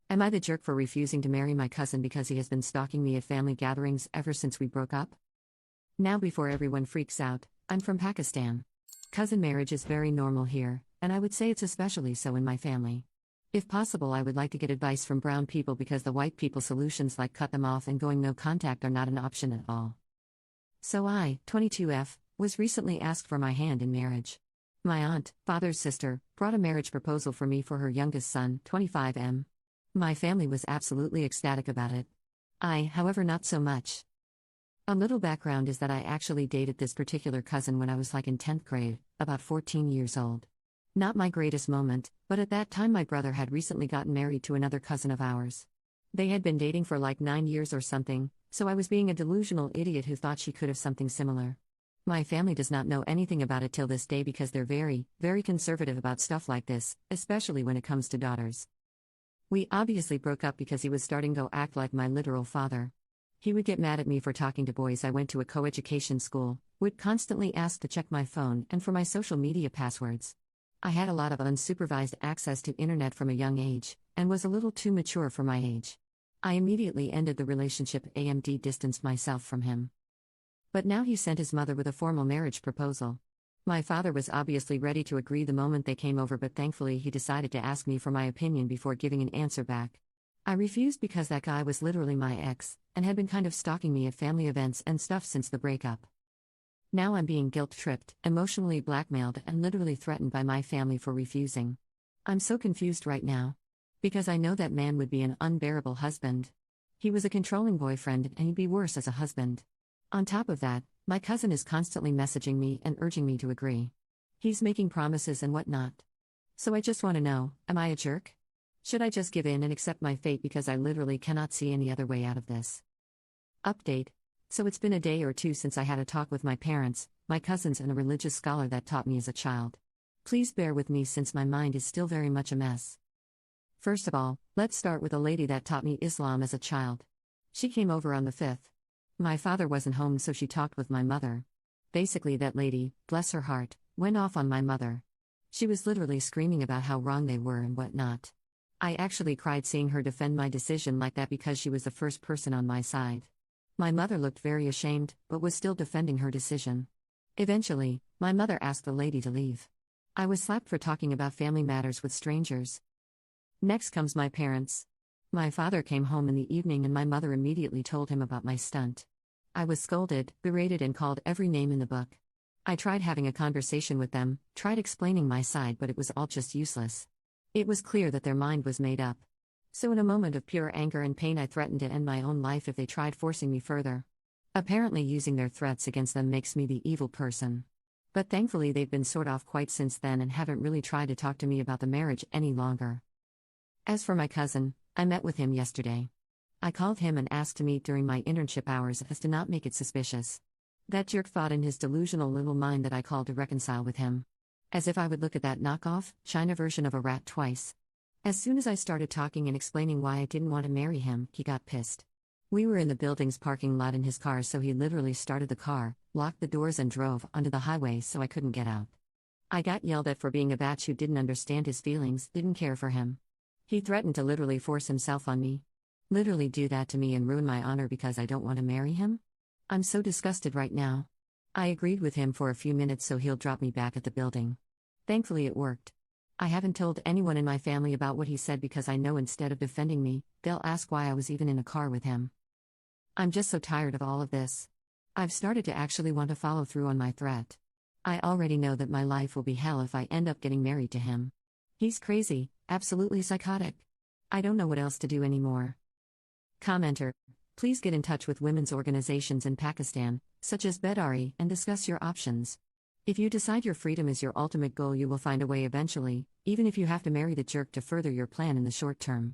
Am I the jerk for refusing to marry my cousin because he has been stalking me at family gatherings ever since we broke up? Now, before everyone freaks out, I'm from Pakistan. Cousin marriage is very normal here, and I would say it's especially so in my family. If possible, I would like to get advice from brown people because the white people solutions like cut them off and going no contact are not an option at all. So I, 22F, was recently asked for my hand in marriage. My aunt, father's sister, brought a marriage proposal for me for her youngest son, 25M. My family was absolutely ecstatic about it. I, however, not so much. A little background is that I actually dated this particular cousin when I was in 10th grade, about 14 years old. Not my greatest moment, but at that time my brother had recently gotten married to another cousin of ours. They had been dating for 9 years or something, so I was being a delusional idiot who thought she could have something similar. My family does not know anything about it till this day because they're very, very conservative about stuff like this, especially when it comes to daughters. We obviously broke up because he was starting to act like my literal father. He would get mad at me for talking to boys. I went to a co-education school, would constantly ask to check my phone and for my social media passwords. I had a lot of unsupervised access to internet from a young age, and was a little too mature for my age. I immediately ended the relationship and distanced myself from him. But now he sent his mother with a formal marriage proposal. My father was obviously ready to agree the moment they came over, but thankfully he decided to ask me for my opinion before giving an answer back. I refused because that guy was literally my ex, and had been kind of stalking me at family events and stuff since the breakup. Now I'm being guilt-tripped, emotionally blackmailed, and literally threatened by my family for refusing. I'm so confused right now. Because I know that man would be an unbearable husband. He was a controlling boyfriend, and he'd be worse as a husband. On top of that, my cousin is constantly messaging me and urging me to agree. He's making promises and whatnot. So I just want to know, am I a jerk? Should I just give in and accept my fate because I literally cannot see any other way out of this? Update. So it's been a day or two since I had a talk with my parents, my cousins, and a religious scholar that taught me as a child. Please bear with me since my mind is still very much a mess. First of all, let's start with a lady that taught me Islam as a child. She came over on the 5th. My father wasn't home, so she talked with my mother. Basically, that lady, bless her heart, went off on my mother. She was literally screaming about how wrong they were and whatnot. I actually cried seeing her defend my decision like that because she was the first person on my side. My mother looked very ashamed, but was still defending her decision. Eventually, my mother asked the lady to leave. I was slapped for talking about family matters with strangers. Next comes my parents. My father came home in the evening and my mother immediately told him about my stunt. I was scolded, berated, and called every name in the book. I tried having a conversation with them, tried explaining my side, but it was all just useless. It was clear that their mind was made up. So in a moment of pure anger and pain, I threatened to end my own life if they tried forcing me further. Apparently using their threats against them makes me the evil person. But thankfully they've been sort of quiet since then and haven't really tried to talk to me about the marriage any longer. As for my cousin, I met with him yesterday. I called him and asked to meet during my internship hours as to not make it suspicious. That jerk thought in his delusional little mind that I called to reconcile with him. As if I would look at that knockoff, China version of a rat twice. As soon as I started talking and explaining why I didn't want to marry him, he got pissed. We were in the building's parking lot in his car, so he literally started the car, locked the doors, and drove onto the highway so I couldn't get out. I got yelled at for being a batch who didn't understand his feelings, didn't care for him. He threatened to literally force himself on me. Literally do that to me and ruin my honor because I don't want to marry him? I'm so disgusted right now. I agreed with him for a few minutes so he'll drop me back at the building. Thankfully it worked. I haven't told anyone in my family about what he said because I know instead of defending me, they'll ask why I was even in a car with him. I'm just so tired of all of this. I've started to actually want to follow through on my threat. I already know that my life will be hell if I end up getting married to him. He's crazy, absolutely psychotic. I don't know what else to do anymore. Commenter, please get in touch with women's organizations in Pakistan, such as Bedari, and discuss your options. If you decide your freedom is your ultimate goal, you will find a way eventually, even if you have to marry the jerk to further your plan in the short term.